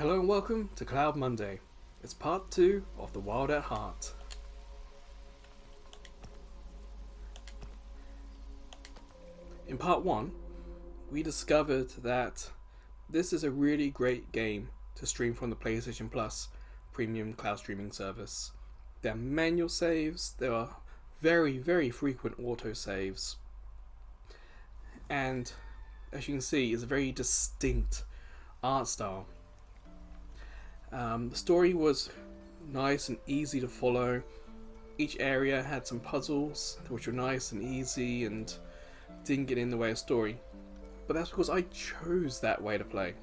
Hello and welcome to Cloud Monday. It's part 2 of The Wild at Heart. In part 1, we discovered that this is a really great game to stream from the PlayStation Plus premium cloud streaming service. There are manual saves, there are very frequent auto saves, and as you can see, it's a very distinct art style. The story was nice and easy to follow. Each area had some puzzles which were nice and easy and didn't get in the way of story. But that's because I chose that way to play.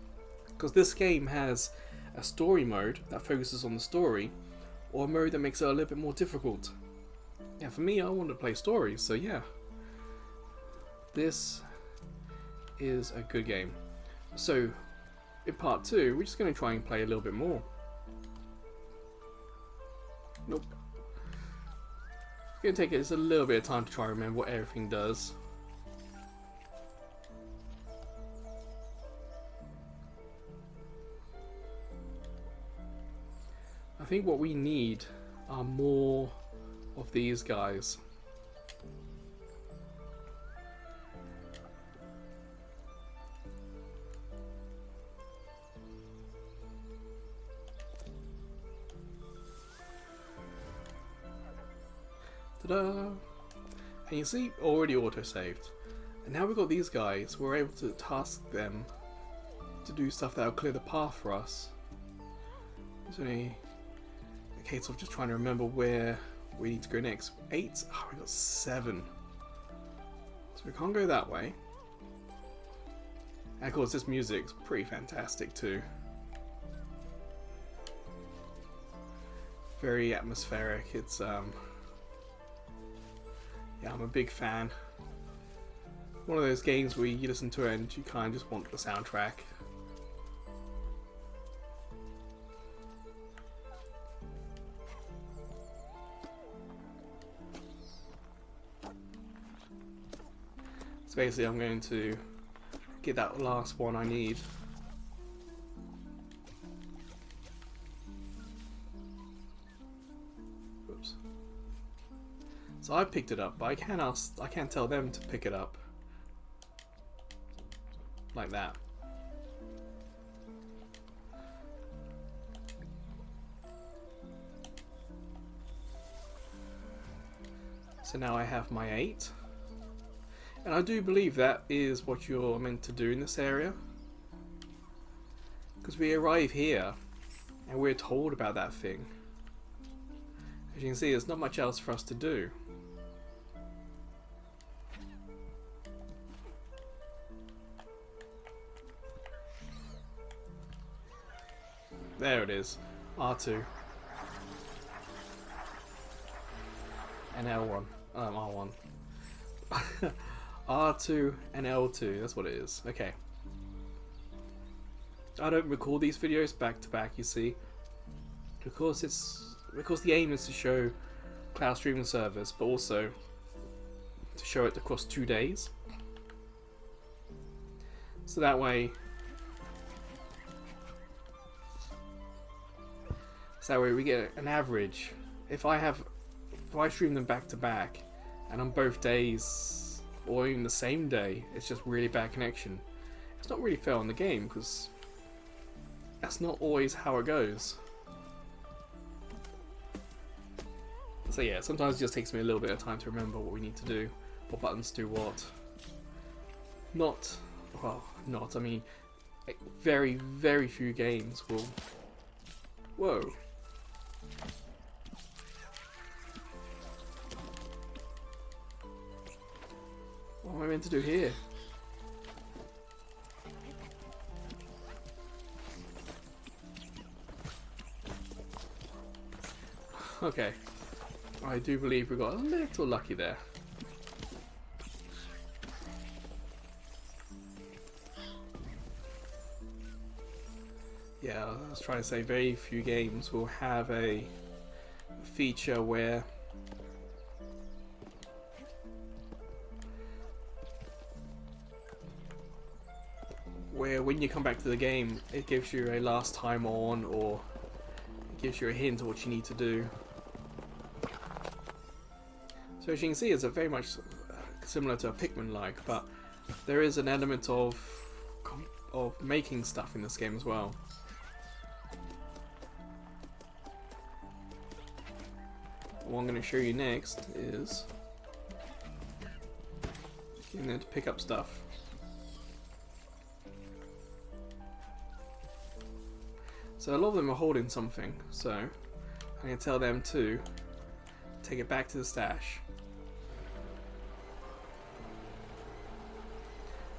Because this game has a story mode that focuses on the story, or a mode that makes it a little bit more difficult. Yeah, for me, I want to play stories, so yeah. This is a good game. So, in part 2, we're just going to try and play a little bit more. Nope. It's going to take us a little bit of time to try and remember what everything does. I think what we need are more of these guys. Ta-da! And you see, already auto-saved. And now we've got these guys, we're able to task them to do stuff that'll clear the path for us. It's only a case of just trying to remember where we need to go next. 8? Oh, we got 7. So we can't go that way. And of course this music's pretty fantastic too. Very atmospheric. It's yeah, I'm a big fan. One of those games where you listen to it and you kind of just want the soundtrack. So basically I'm going to get that last one I need. Whoops. So I picked it up, but I can't tell them to pick it up. Like that. So now I have my 8. And I do believe that is what you're meant to do in this area. Because we arrive here and we're told about that thing. As you can see, there's not much else for us to do. There it is, R2 and L1, R1, R2 and L2, that's what it is. Okay. I don't record these videos back to back, you see, because the aim is to show cloud streaming service, but also to show it across 2 days. So that way we get an average. If I stream them back to back and on both days or even the same day it's just really bad connection, it's not really fair on the game because that's not always how it goes. So yeah, sometimes it just takes me a little bit of time to remember what we need to do, what buttons do what. I mean, very few games will. Whoa. What am I meant to do here? Okay. I do believe we got a little lucky there. Yeah, I was trying to say very few games will have a feature where when you come back to the game, it gives you a last time on, or it gives you a hint of what you need to do. So as you can see, it's a very much similar to a Pikmin-like, but there is an element of making stuff in this game as well. What I'm going to show you next is getting there to pick up stuff. So a lot of them are holding something, so I'm going to tell them to take it back to the stash.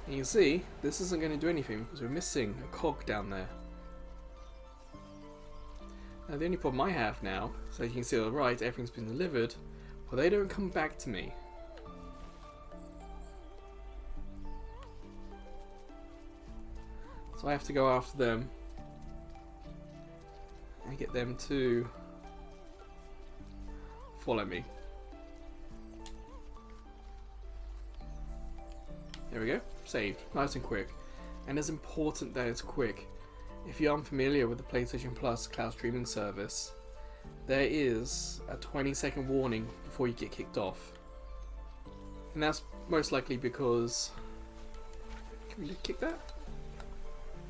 And you can see, this isn't going to do anything because we're missing a cog down there. Now the only problem I have now, so you can see on the right, everything's been delivered, but they don't come back to me. So I have to go after them and get them to follow me. There we go, saved, nice and quick. And it's important that it's quick. If you're unfamiliar with the PlayStation Plus cloud streaming service, there is a 20-second warning before you get kicked off. And that's most likely because... Can we kick that?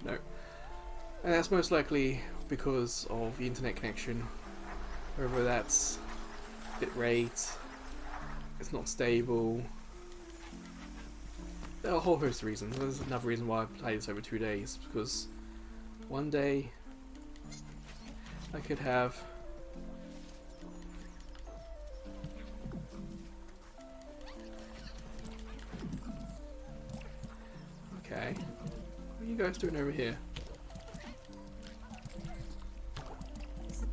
No. And that's most likely because of the internet connection. Whether that's bitrate, it's not stable. There are a whole host of reasons. There's another reason why I played this over 2 days, because one day I could have okay, what are you guys doing over here?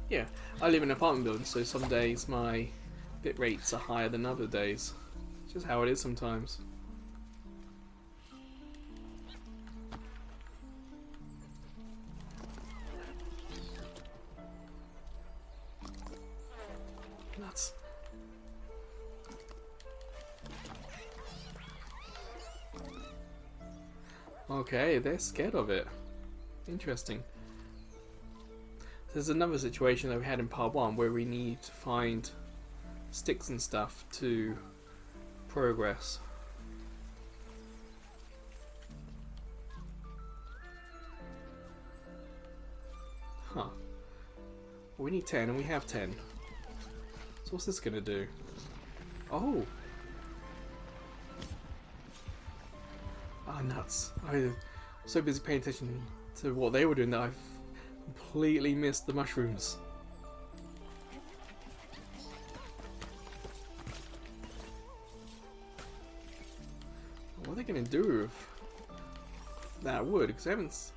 Yeah, I live in an apartment building, so some days my bit rates are higher than other days. It's just how it is sometimes. Nuts. Okay, they're scared of it. Interesting. There's another situation that we had in part 1 where we need to find sticks and stuff to progress. Huh. Well, we need 10 and we have 10. So what's this gonna do? Oh! Ah, nuts. I was so busy paying attention to what they were doing that I've completely missed the mushrooms. What are they gonna do with that wood? Because I haven't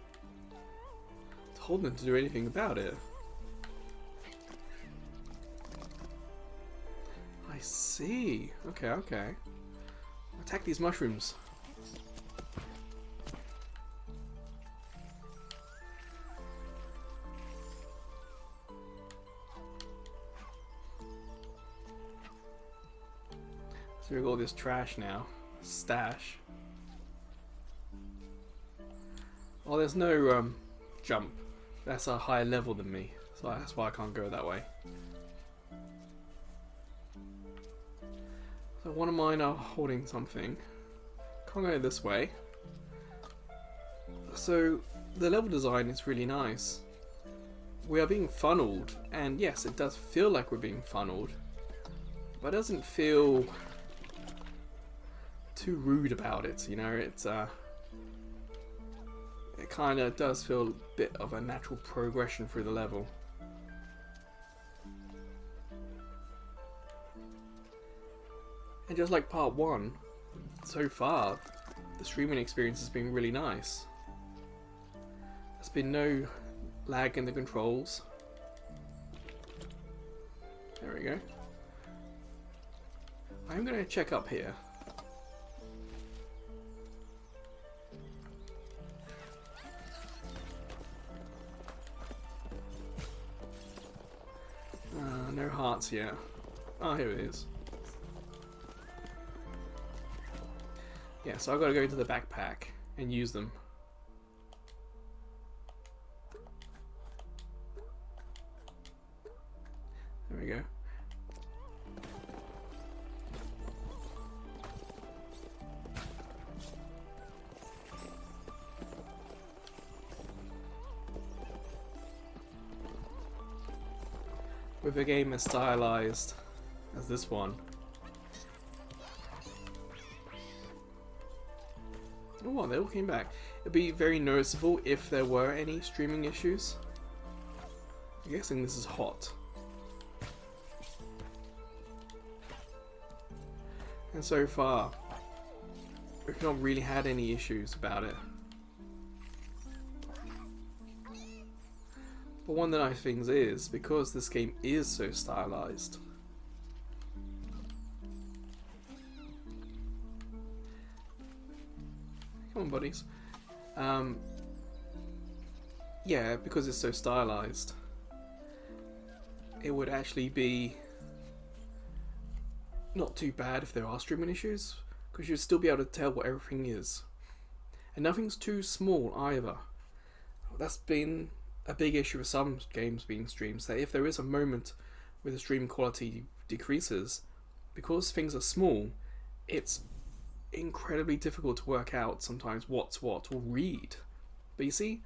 told them to do anything about it. I see. Okay, okay. Attack these mushrooms. So we've got all this trash now. Stash. Oh, there's no jump. That's a higher level than me, so that's why I can't go that way. So one of mine are holding something. Can't go this way. So the level design is really nice. We are being funneled, and yes, it does feel like we're being funneled, but it doesn't feel too rude about it, you know. It's it kind of does feel a bit of a natural progression through the level. And just like part 1, so far the streaming experience has been really nice. There's been no lag in the controls. There we go. I'm going to check up here. No hearts yet. Oh, here it is. Yeah, so I've got to go into the backpack and use them. There we go. With a game as stylized as this one. Oh, wow, they all came back. It'd be very noticeable if there were any streaming issues. I'm guessing this is hot. And so far, we've not really had any issues about it. But one of the nice things is, because this game is so stylized, come on buddies, yeah, because it's so stylized, it would actually be not too bad if there are streaming issues, because you'd still be able to tell what everything is. And nothing's too small either. That's been a big issue with some games being streamed, that if there is a moment where the stream quality decreases, because things are small, it's incredibly difficult to work out sometimes what's what or read. But you see,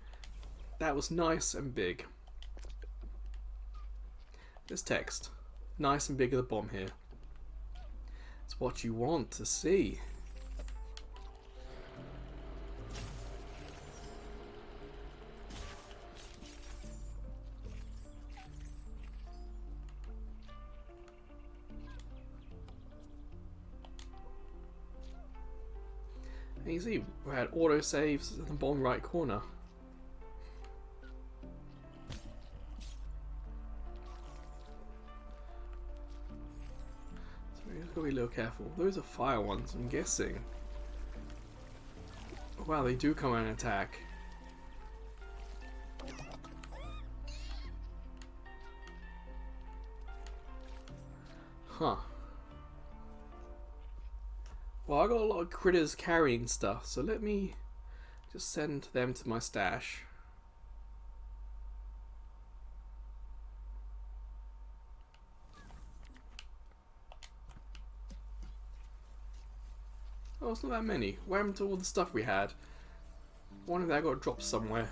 that was nice and big. This text, nice and big at the bottom here. It's what you want to see. And you see, we had auto saves in the bottom right corner. So we just gotta be a little careful. Those are fire ones, I'm guessing. Wow, they do come out and attack. Huh. Well, I got a lot of critters carrying stuff, so let me just send them to my stash. Oh, it's not that many. What happened to all the stuff we had? One of that got dropped somewhere.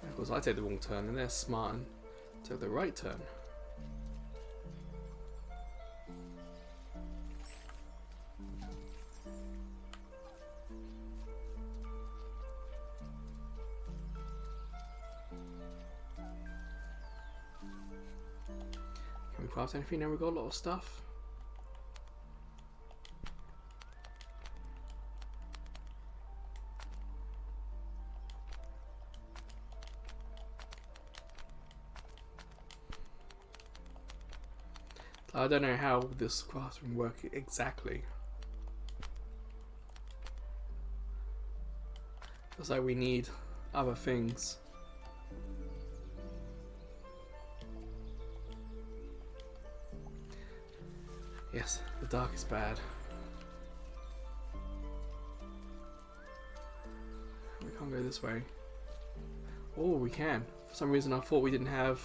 Of course, I take the wrong turn, and they're smart and took the right turn. Can we craft anything now? We've got a lot of stuff. I don't know how this classroom works exactly. Looks like we need other things. Yes, the dark is bad. We can't go this way. Oh, we can. For some reason I thought we didn't have...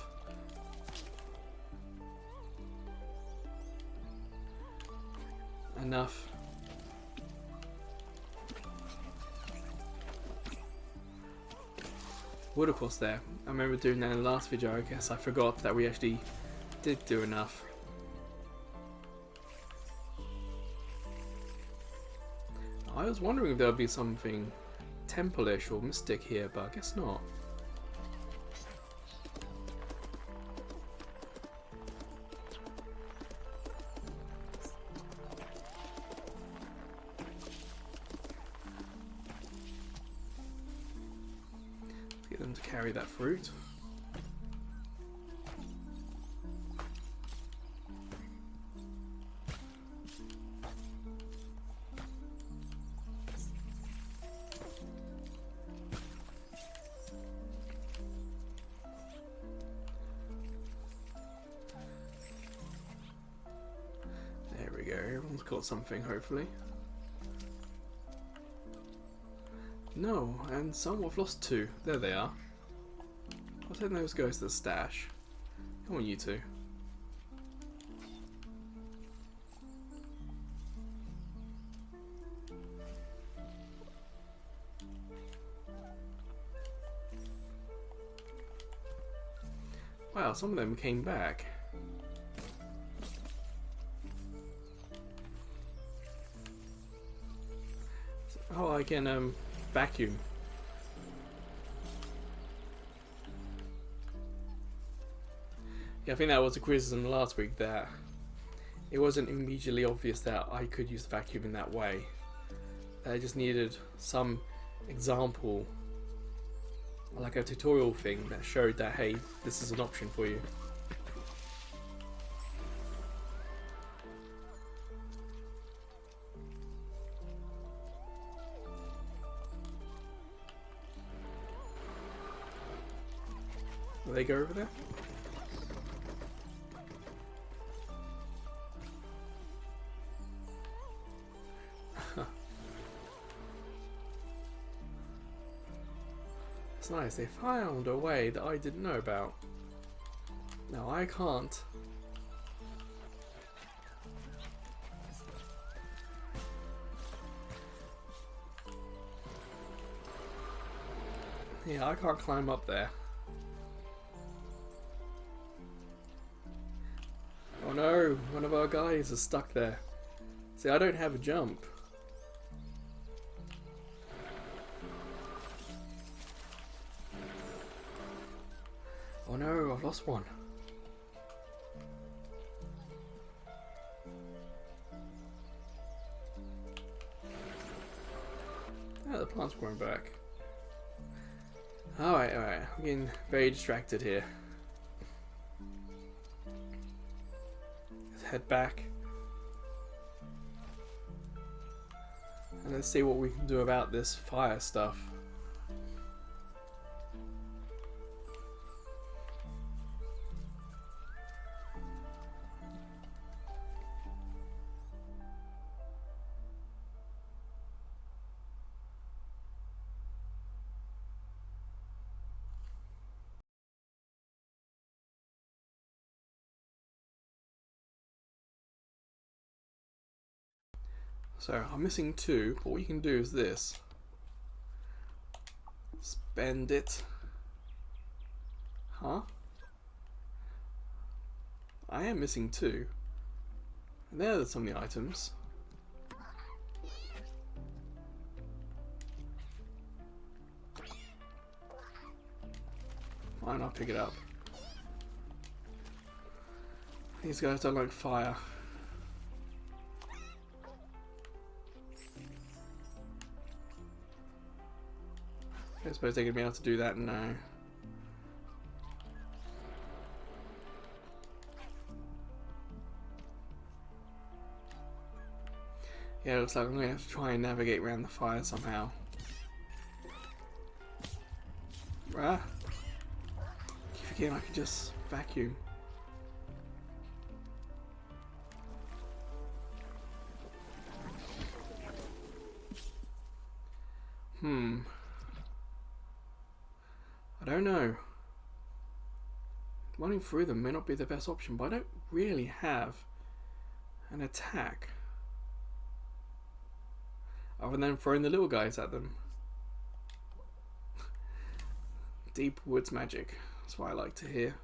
enough. Wood, of course, there. I remember doing that in the last video. I guess I forgot that we actually did do enough. I was wondering if there would be something temple-ish or mystic here, but I guess not. Get them to carry that fruit. There we go, everyone's got something, hopefully. No, and some I've lost two. There they are. I'll take those guys to the stash. Come on, you two. Wow, some of them came back. Oh, I can vacuum. Yeah, I think that was a criticism last week, that it wasn't immediately obvious that I could use the vacuum in that way. I just needed some example, like a tutorial thing that showed that, hey, this is an option for you. Will they go over there? It's nice, they found a way that I didn't know about. No, I can't. Yeah, I can't climb up there. Oh no, one of our guys is stuck there. See, I don't have a jump. Oh no, I've lost one. Oh, the plant's growing back. Alright, alright, I'm getting very distracted here. Let's head back. And let's see what we can do about this fire stuff. So I'm missing two, but what you can do is this. Spend it. Huh? I am missing two. And there are some of the items. Fine, I'll pick it up. These guys don't like fire. I suppose they're going to be able to do that now. Yeah, it looks like I'm going to have to try and navigate around the fire somehow. Ah! Keep forgetting I could just vacuum. I don't know. Running through them may not be the best option, but I don't really have an attack other than throwing the little guys at them. Deep woods magic. That's what I like to hear.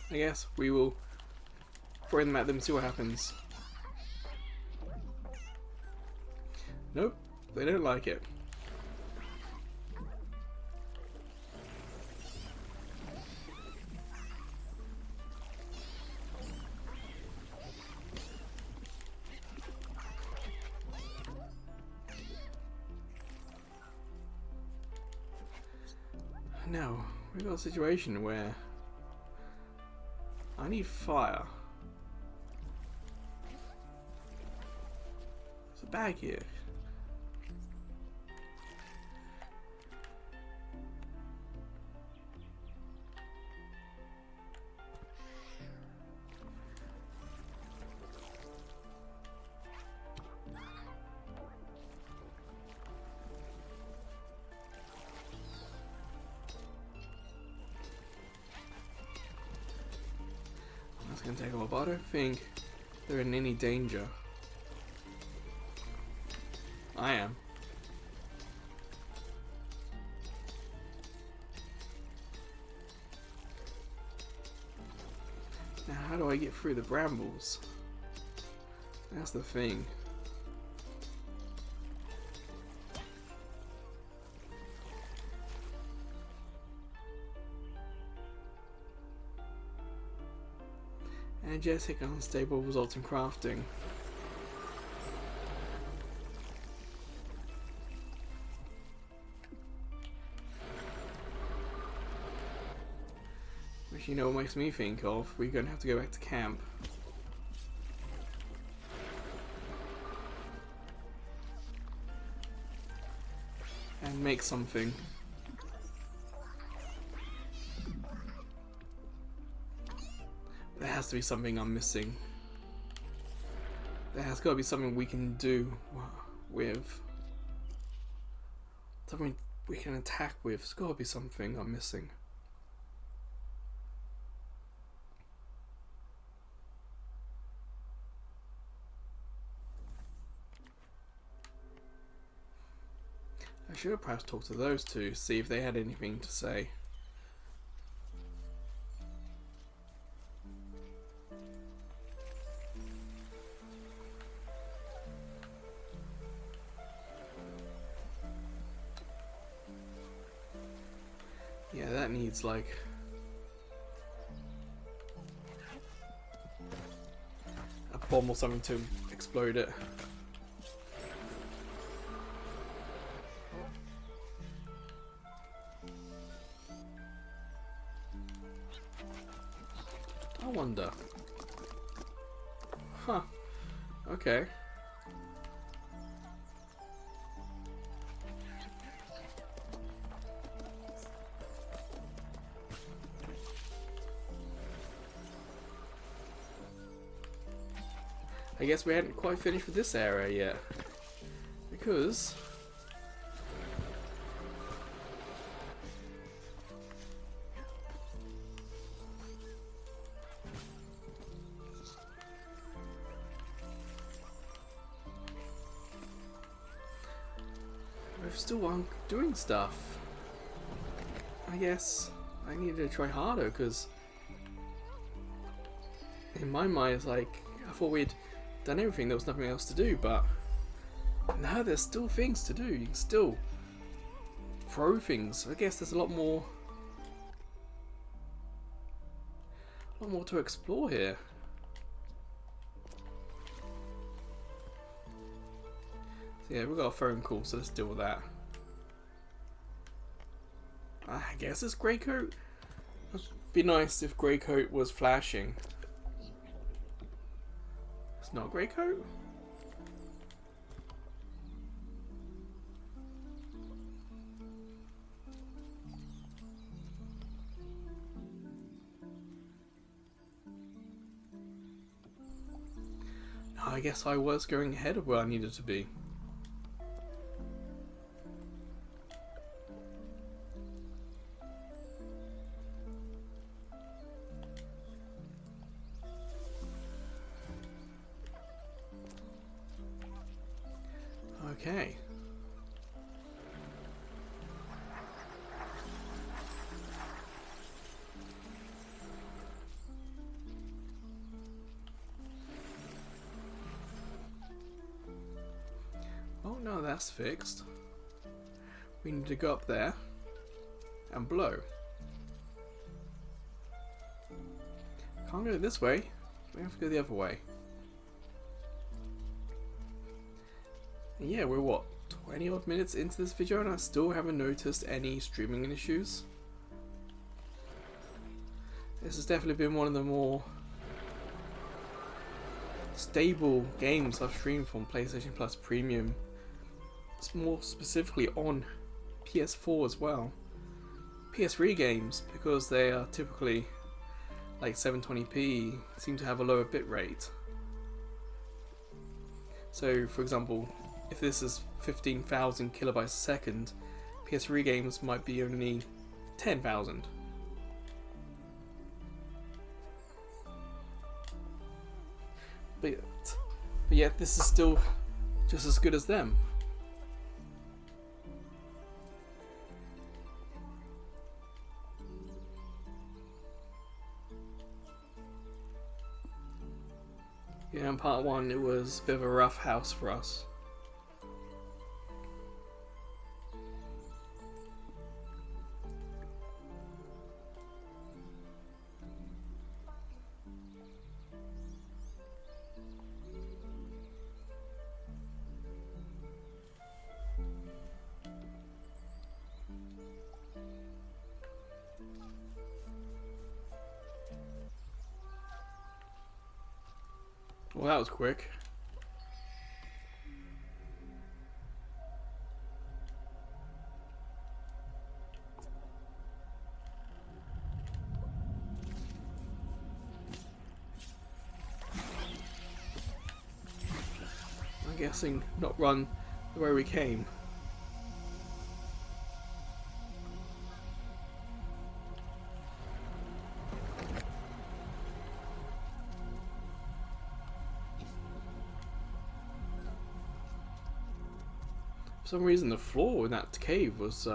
I guess we will throw them at them and see what happens. Nope, they don't like it. Now, we've got a situation where I need fire. There's a bag here. gonna take a while, but I don't think they're in any danger. I am. Now how do I get through the brambles? That's the thing. Energetic, unstable, results in crafting. Which, you know what makes me think of? We're going to have to go back to camp. And make something. There has to be something I'm missing. There has got to be something we can do with. Something we can attack with. There's got to be something I'm missing. I should have perhaps talked to those two, see if they had anything to say. Yeah, that needs like a bomb or something to explode it. I wonder. Huh. Okay. I guess we hadn't quite finished with this area yet, because we're still on doing stuff. I guess I needed to try harder, because in my mind it's like I thought we'd done everything, there was nothing else to do, but no, there's still things to do. You can still throw things. I guess there's a lot more to explore here. So yeah, we've got a phone call, so let's deal with that. I guess it's Greycoat. It'd be nice if Greycoat was flashing. It's not Greycoat? I guess I was going ahead of where I needed to be. Okay. Oh no, that's fixed. We need to go up there and blow. Can't go this way. We have to go the other way. And yeah, we're what, 20 odd minutes into this video and I still haven't noticed any streaming issues. This has definitely been one of the more stable games I've streamed from PlayStation Plus Premium. It's more specifically on PS4 as well. PS3 games, because they are typically like 720p, seem to have a lower bitrate. So for example, if this is 15,000 kilobytes a second, PS3 games might be only 10,000. But yet this is still just as good as them. Yeah, in part 1 it was a bit of a rough house for us. Well, that was quick. I'm guessing not run the way we came. For some reason the floor in that cave was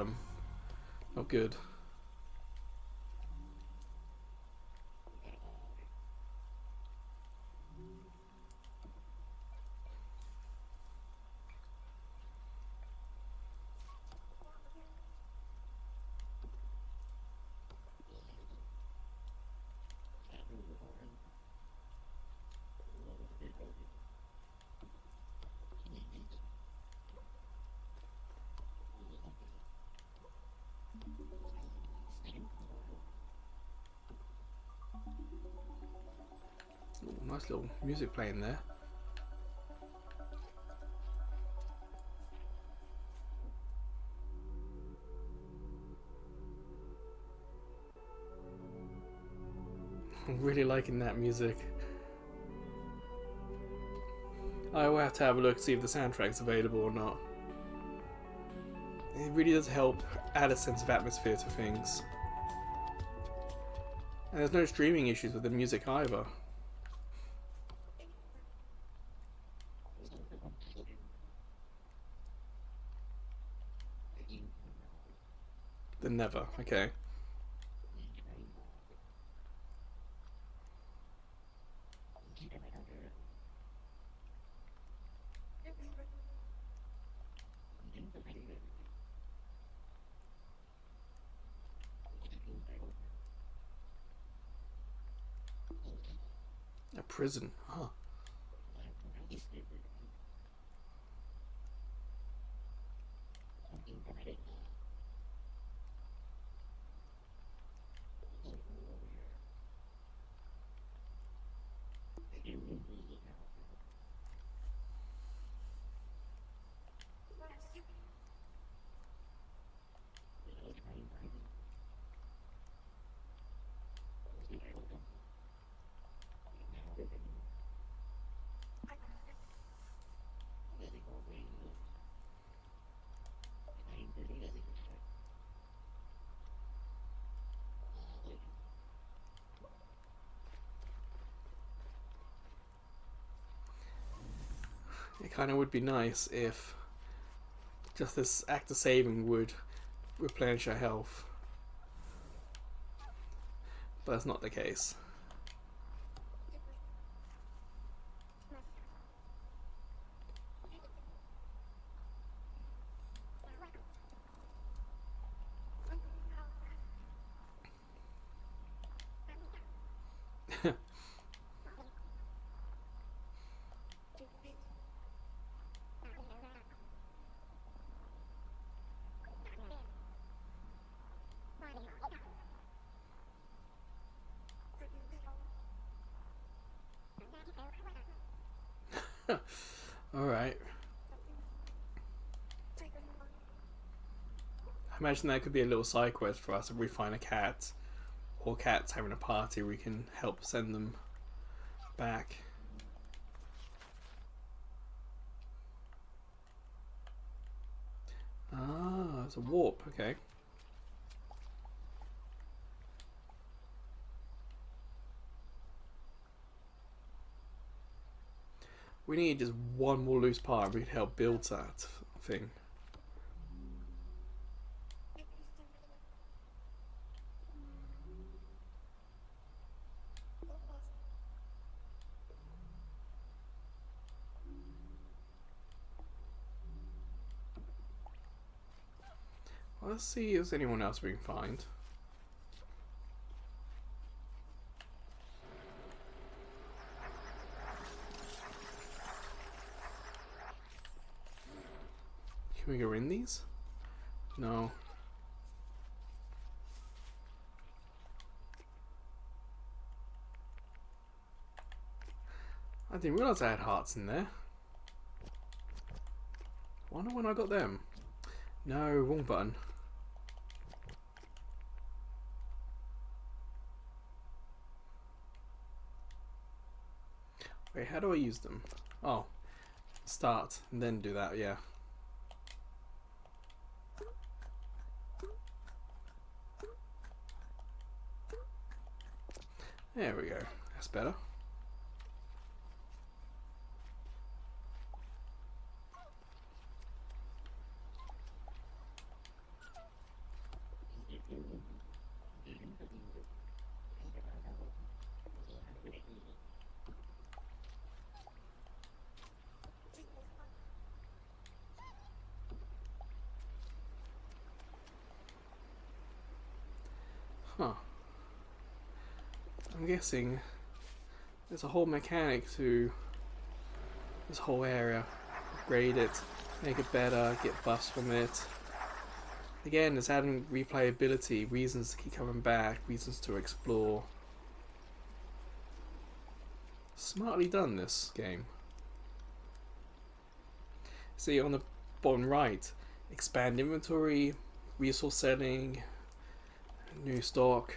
not good. Ooh, nice little music playing there. I'm really liking that music. I will have to have a look to see if the soundtrack's available or not. It really does help add a sense of atmosphere to things. And there's no streaming issues with the music either. Then never, okay. A prison, huh. It kind of would be nice if just this act of saving would replenish our health. But that's not the case. Alright. I imagine that could be a little side quest for us if we find a cat, or cats having a party, we can help send them back. Ah, it's a warp, okay. We need just one more loose part. We can help build that thing. Let's see if there's anyone else we can find. Can we go in these? No. I didn't realise I had hearts in there. Wonder when I got them. No, wrong button. Wait, how do I use them? Oh, start and then do that, yeah. There we go. That's better. Huh. I'm guessing there's a whole mechanic to this whole area. Upgrade it, make it better, get buffs from it. Again, it's adding replayability, reasons to keep coming back, reasons to explore. Smartly done, this game. See, on the bottom right, expand inventory, resource setting, new stock.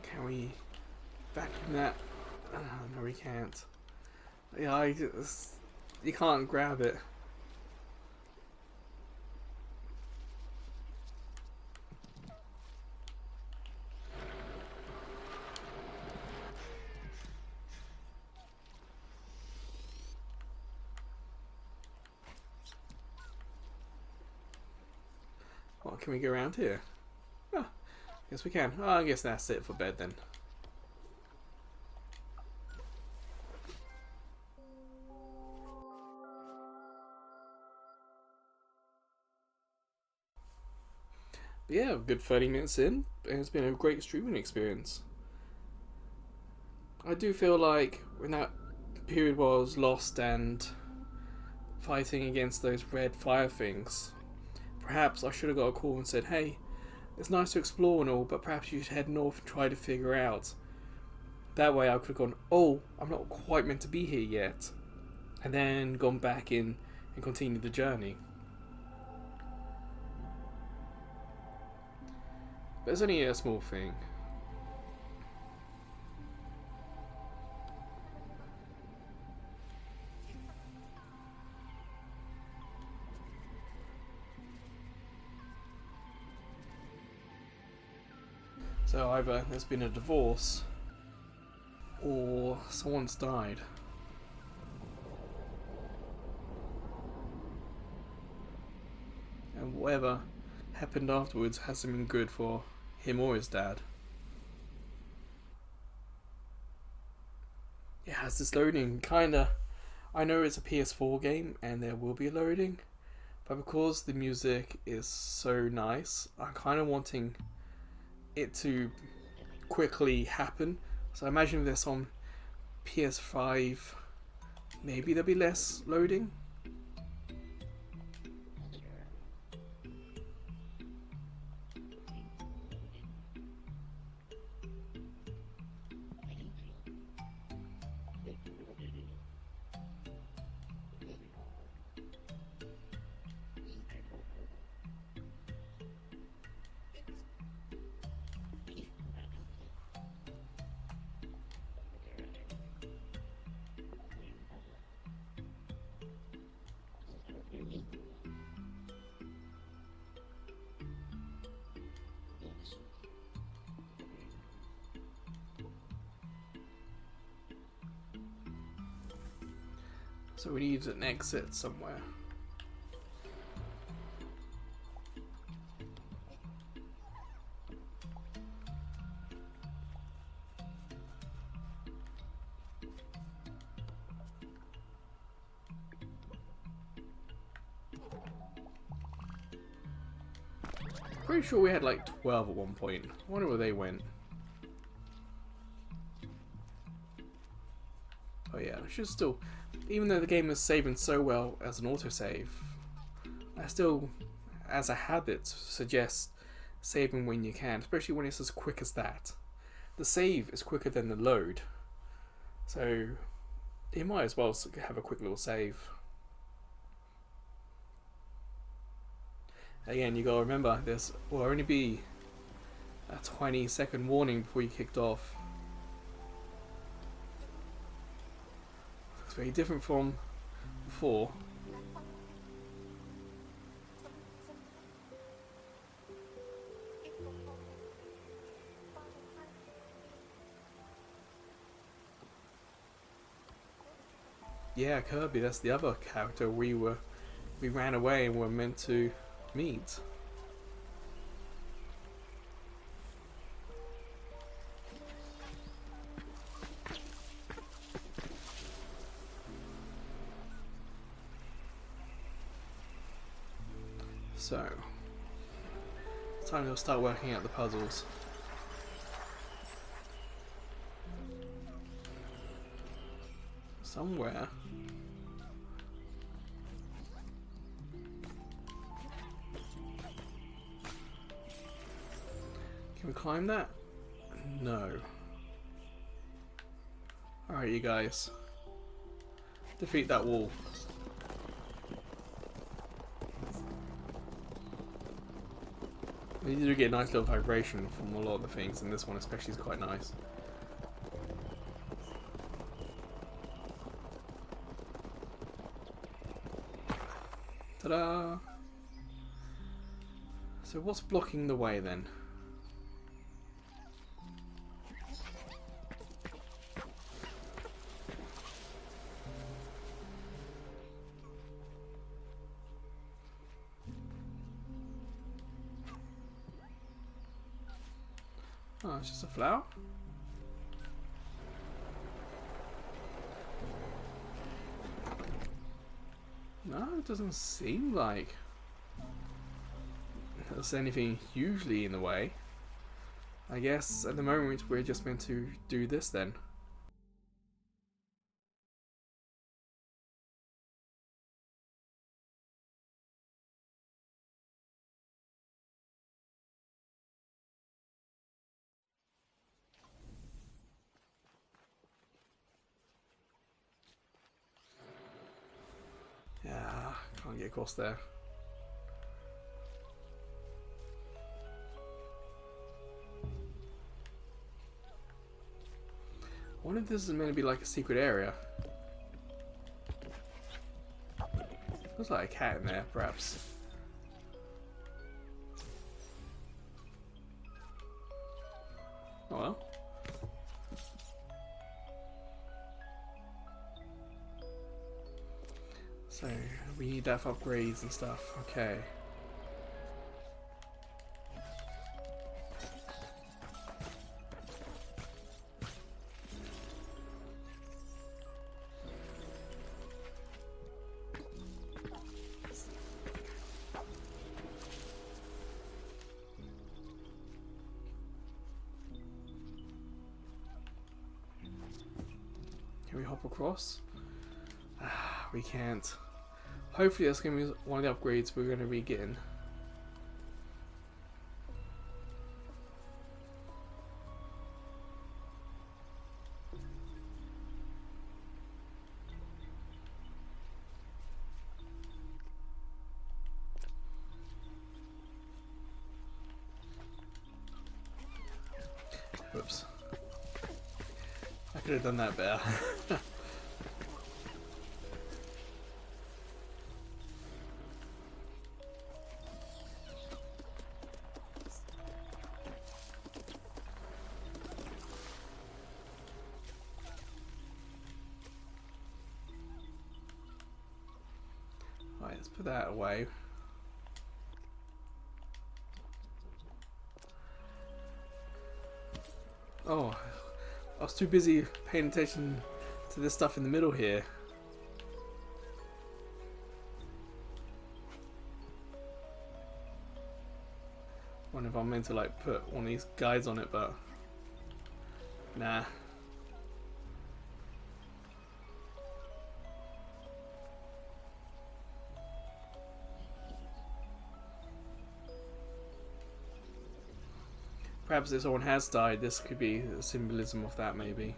Can we vacuum that? No, we can't. Yeah, you can't grab it. What, can we go around here? Oh, yes we can. Oh, I guess that's it for bed then. But yeah, a good 30 minutes in, and it's been a great streaming experience. I do feel like when that period was lost and fighting against those red fire things, perhaps I should have got a call and said, hey, it's nice to explore and all, but perhaps you should head north and try to figure out. That way I could have gone, oh, I'm not quite meant to be here yet, and then gone back in and continued the journey. But it's only a small thing. So either there's been a divorce or someone's died. And whatever happened afterwards hasn't been good for him or his dad. It has this loading, kinda. I know it's a PS4 game and there will be loading, but because the music is so nice, I'm kind of wanting it to quickly happen. So I imagine if there's on PS5, maybe there'll be less loading. So we need an exit somewhere. Pretty sure we had like 12 at one point. I wonder where they went. Oh yeah, I should still, even though the game is saving so well as an autosave, I still, as a habit, suggest saving when you can, especially when it's as quick as that. The save is quicker than the load, so you might as well have a quick little save. Again, you gotta remember, this will only be a 20-second warning before you kicked off. It's very different from before. Yeah, Kirby, that's the other character we ran away and were meant to meet. So, it's time to start working out the puzzles. Somewhere. Can we climb that? No. Alright, you guys. Defeat that wall. You do get a nice little vibration from a lot of the things, and this one especially is quite nice. Ta-da! So what's blocking the way then? Oh, it's just a flower? No, it doesn't seem like there's anything hugely in the way. I guess at the moment we're just meant to do this then. Yeah, can't get across there. I wonder if this is meant to be like a secret area. Looks like a cat in there, perhaps. Oh well. So, we need that for upgrades and stuff. Okay. Can we hop across? Ah, we can't. Hopefully that's going to be one of the upgrades we're going to be getting. Oops. I could have done that better. let's put that away. Oh, I was too busy paying attention to this stuff in the middle here. Wonder if I'm meant to like put one of these guides on it, but nah. Perhaps if someone has died, this could be a symbolism of that, maybe.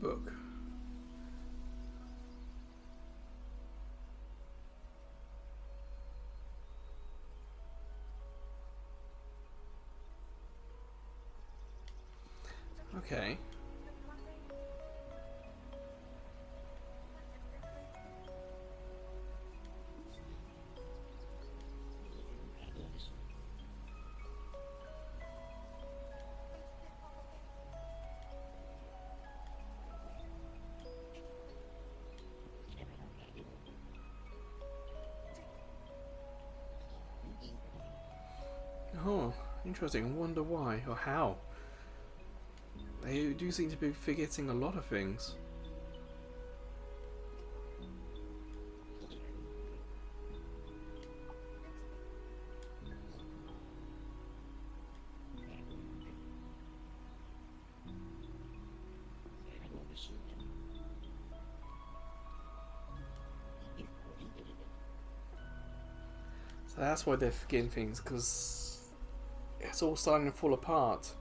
Book. Okay. Oh, interesting. I wonder why or how. They do seem to be forgetting a lot of things. So that's why they're forgetting things, because it's all starting to fall apart.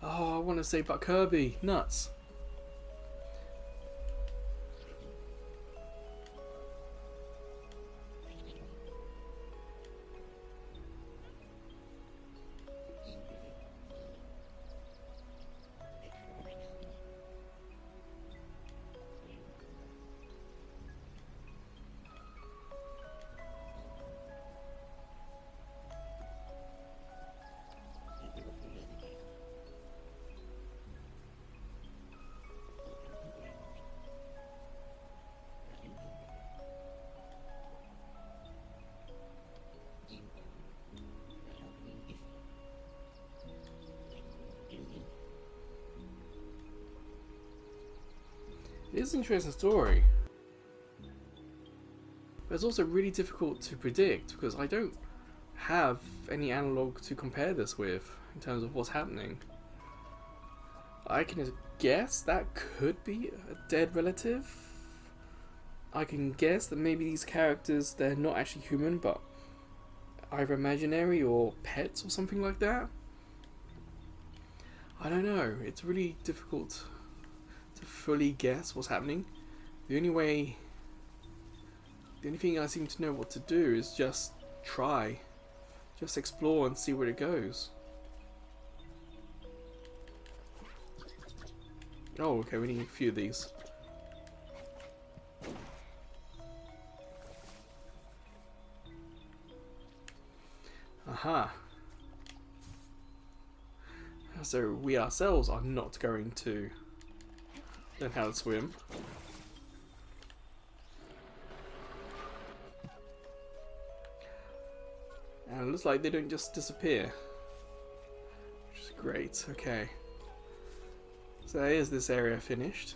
Oh, I want to say about Kirby. Nuts. It is an interesting story, but it's also really difficult to predict because I don't have any analog to compare this with in terms of what's happening. I can guess that could be a dead relative. I can guess that maybe these characters, they're not actually human but either imaginary or pets or something like that. I don't know. It's really difficult to fully guess what's happening. The only way, the only thing I seem to know what to do is just try. Just explore and see where it goes. Oh, okay, we need a few of these. Aha. So we ourselves are not going to learn how to swim. And it looks like they don't just disappear. Which is great, okay. So there's this area finished.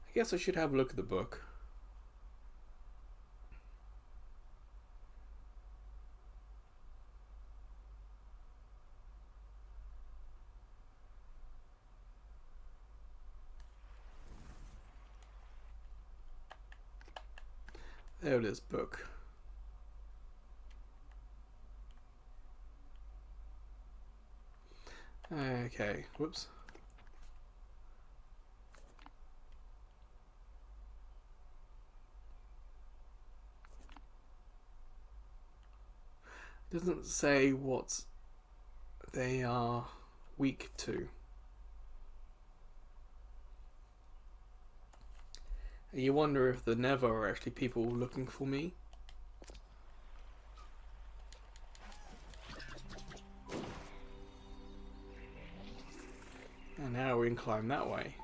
I guess I should have a look at the book. There it is, book. Okay, whoops. It doesn't say what they are weak to. You wonder if the Never are actually people looking for me. And now we can climb that way.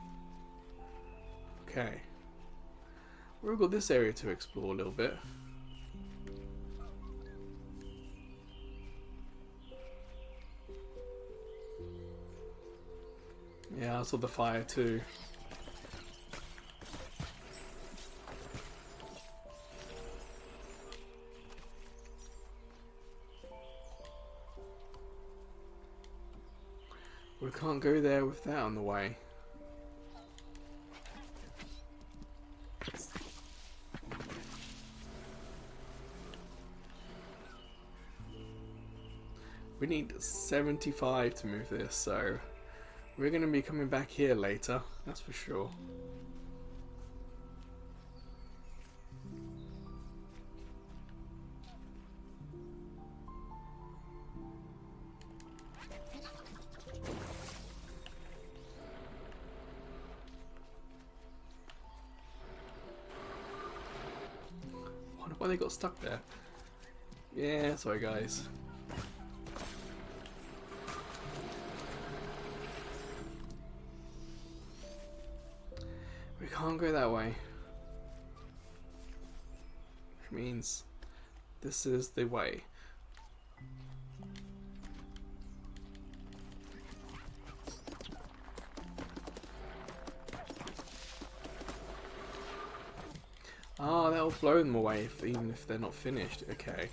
Okay. We've got this area to explore a little bit. Yeah, I saw the fire too. We can't go there with that on the way. We need 75 to move this, so we're going to be coming back here later, that's for sure. Wonder why they got stuck there. Yeah, sorry guys. We can't go that way. Which means this is the way. Ah, that'll blow them away even if they're not finished. Okay.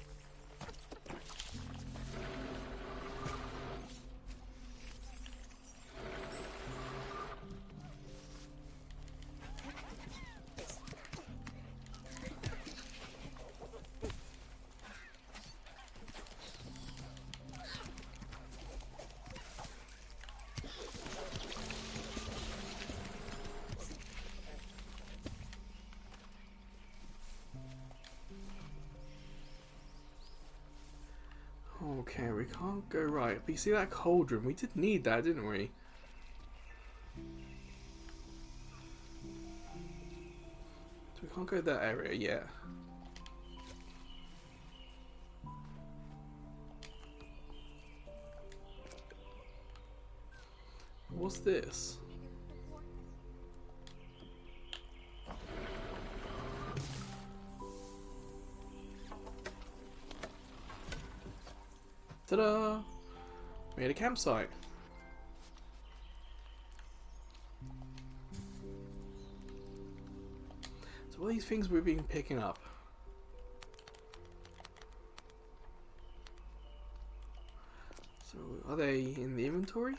Okay, we can't go right. But you see that cauldron? We did need that, didn't we? So we can't go that area yet. What's this? Ta-da! Made a campsite. So all these things we've been picking up. So are they in the inventory?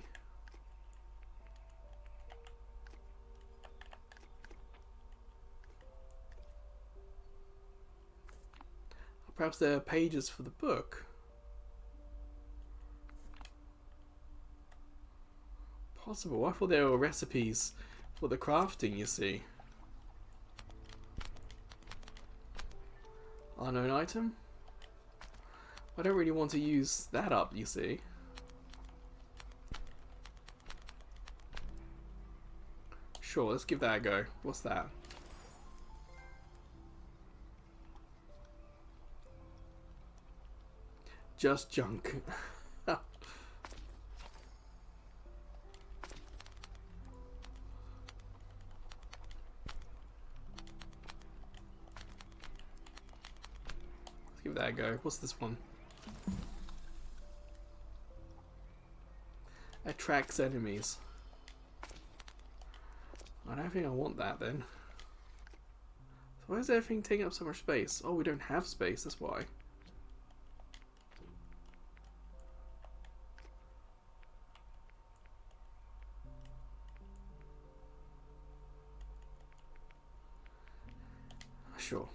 Perhaps they're pages for the book. Possible. I thought they were recipes for the crafting, you see. Unknown item? I don't really want to use that up, you see. Sure, let's give that a go. What's that? Just junk. Give that a go. What's this one? Attracts enemies. I don't think I want that then. So why is everything taking up so much space? Oh, we don't have space, that's why. Sure.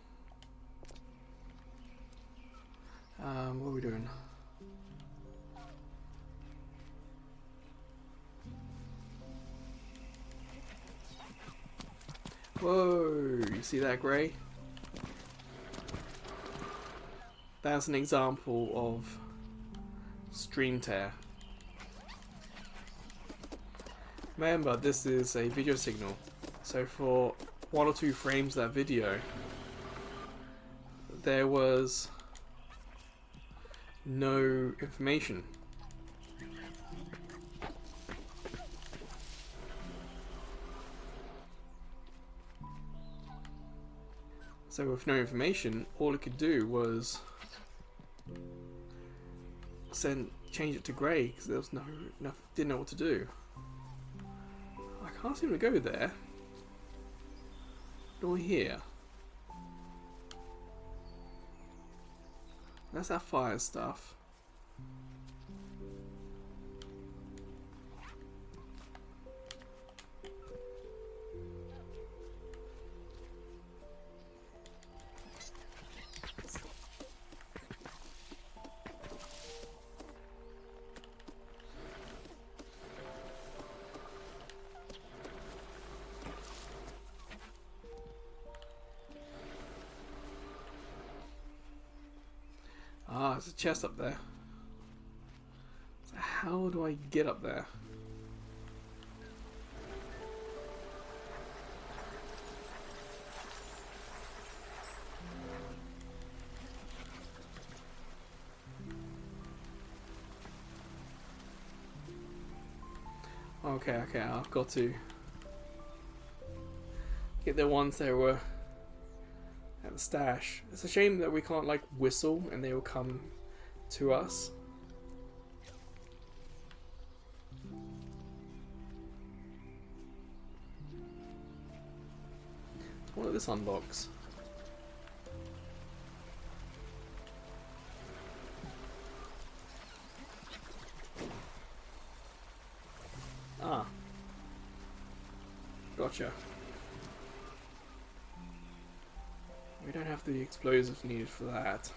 What are we doing? Whoa, you see that grey? That's an example of stream tear. Remember, this is a video signal, so for 1 or 2 frames of that video, there was no information. So with no information, all it could do was change it to grey because there was didn't know what to do. I can't seem to go there. Nor here. That's that fire stuff. Ah, there's a chest up there. So how do I get up there? Okay, I've got to get the ones that were at the stash. It's a shame that we can't like whistle and they will come to us. What are this unlocks? Ah. Gotcha. We don't have the explosives needed for that.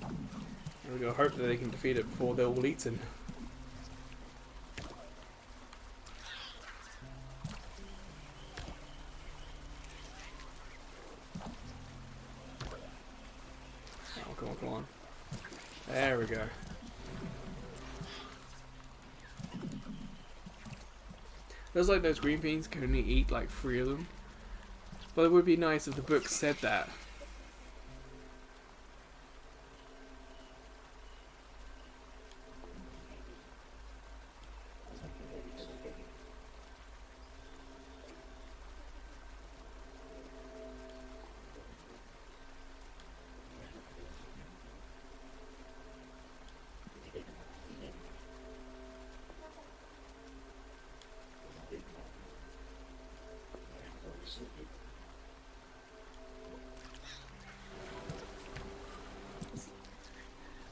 There we go, hope that they can defeat it before they're all eaten. Oh, come on. There we go. Feels like those green beans can only eat like 3 of them. But it would be nice if the book said that.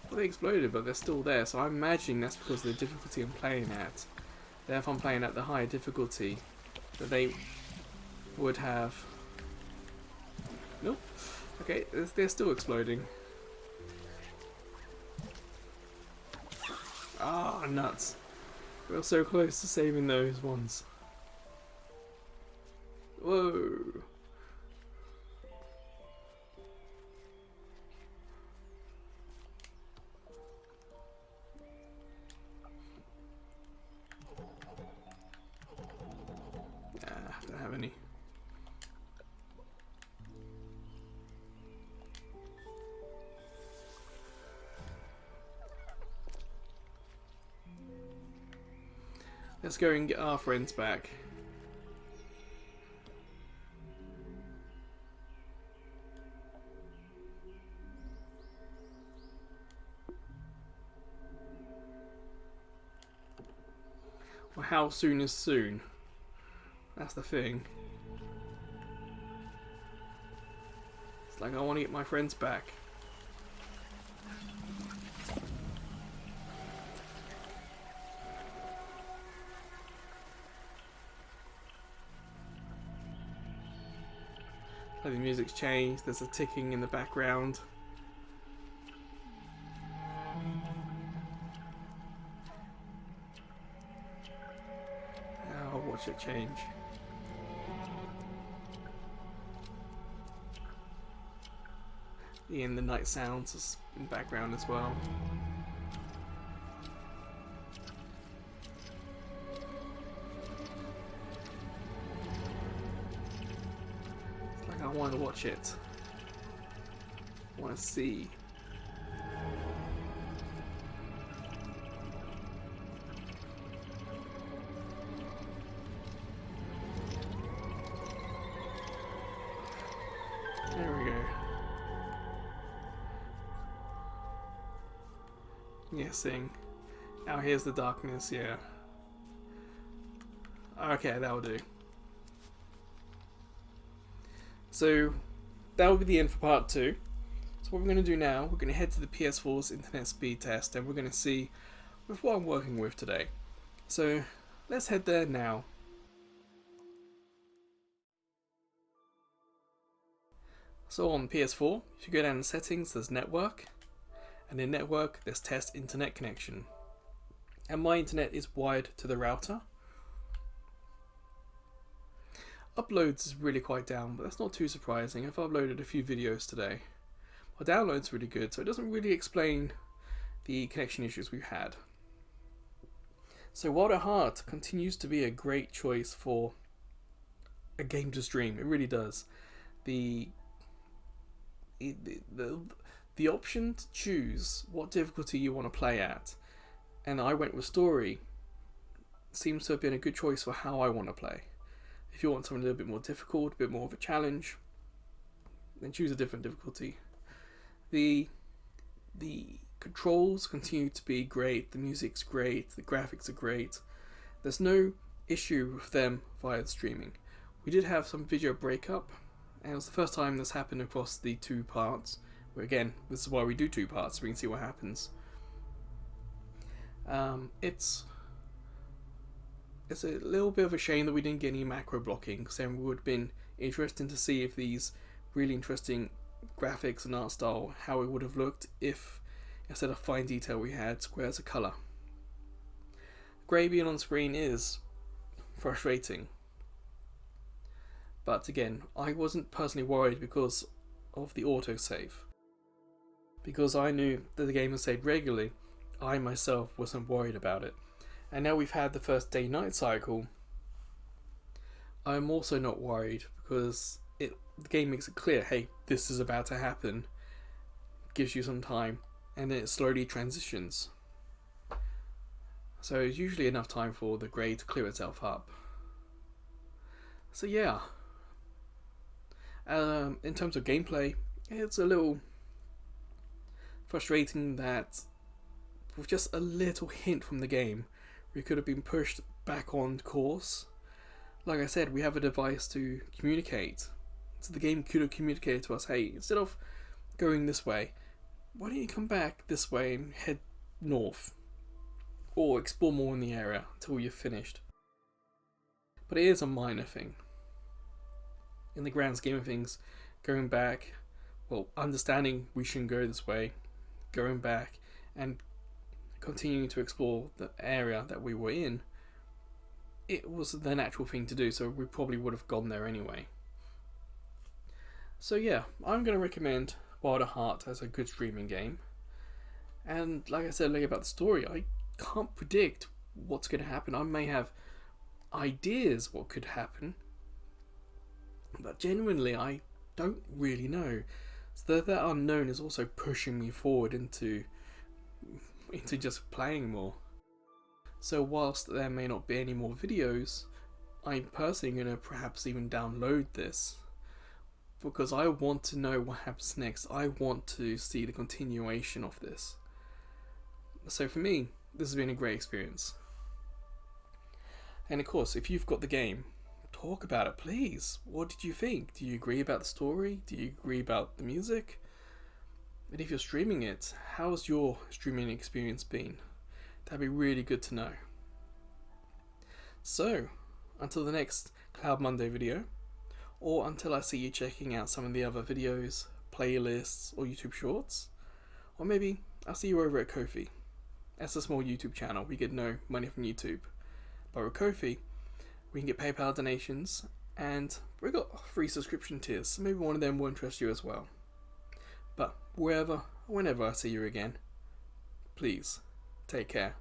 Well, they exploded, but they're still there, so I'm imagining that's because of the difficulty I'm playing at. If I'm playing at the higher difficulty, that they would have Nope. Okay, they're still exploding. Ah, nuts. We were so close to saving those ones. Whoa. Don't have any. Let's go and get our friends back. Well, how soon is soon? That's the thing. It's like I want to get my friends back. The music's changed, there's a ticking in the background. I'll watch it change. And the night sounds is in the background as well. I want to watch it. I want to see. There we go. Yeah, sing. Now here's the darkness, yeah. Okay, that'll do. So that will be the end for part 2. So what we're going to do now, we're going to head to the PS4's internet speed test and we're going to see with what I'm working with today. So let's head there now. So on PS4, if you go down to settings, there's network, and in network there's test internet connection. And my internet is wired to the router. Uploads is really quite down, but that's not too surprising. I've uploaded a few videos today. My download's really good, so it doesn't really explain the connection issues we've had. So Wild at Heart continues to be a great choice for a game to stream. It really does. The option to choose what difficulty you want to play at, and I went with story, seems to have been a good choice for how I want to play. If you want something a little bit more difficult, a bit more of a challenge, then choose a different difficulty. The controls continue to be great, the music's great, the graphics are great. There's no issue with them via the streaming. We did have some video breakup, and it was the first time this happened across the 2 parts. Where again, this is why we do 2 parts, so we can see what happens. It's a little bit of a shame that we didn't get any macro blocking, because then it would have been interesting to see if these really interesting graphics and art style, how it would have looked if instead of fine detail we had squares of colour. Grey being on screen is frustrating, but again, I wasn't personally worried because of the autosave. Because I knew that the game was saved regularly, I myself wasn't worried about it. And now we've had the first day-night cycle, I'm also not worried because the game makes it clear, hey, this is about to happen, gives you some time, and then it slowly transitions. So it's usually enough time for the grey to clear itself up. So yeah, in terms of gameplay, it's a little frustrating that with just a little hint from the game, we could have been pushed back on course. Like I said, we have a device to communicate. So the game could have communicated to us, hey, instead of going this way, why don't you come back this way and head north? Or explore more in the area until you're finished. But it is a minor thing. In the grand scheme of things, going back, well, understanding we shouldn't go this way, going back and continuing to explore the area that we were in, it was the natural thing to do, so we probably would have gone there anyway. So yeah, I'm going to recommend Wild at Heart as a good streaming game. And like I said earlier about the story, I can't predict what's going to happen. I may have ideas what could happen, but genuinely I don't really know. So that unknown is also pushing me forward into just playing more. So whilst there may not be any more videos, I'm personally going to perhaps even download this, because I want to know what happens next. I want to see the continuation of this. So for me, this has been a great experience. And of course, if you've got the game, talk about it, please. What did you think? Do you agree about the story? Do you agree about the music? And if you're streaming it, how's your streaming experience been? That'd be really good to know. So, until the next Cloud Monday video, or until I see you checking out some of the other videos, playlists, or YouTube shorts, or maybe I'll see you over at Ko-fi. That's a small YouTube channel. We get no money from YouTube. But with Ko-fi, we can get PayPal donations, and we've got free subscription tiers, so maybe one of them will interest you as well. But whenever I see you again, please take care.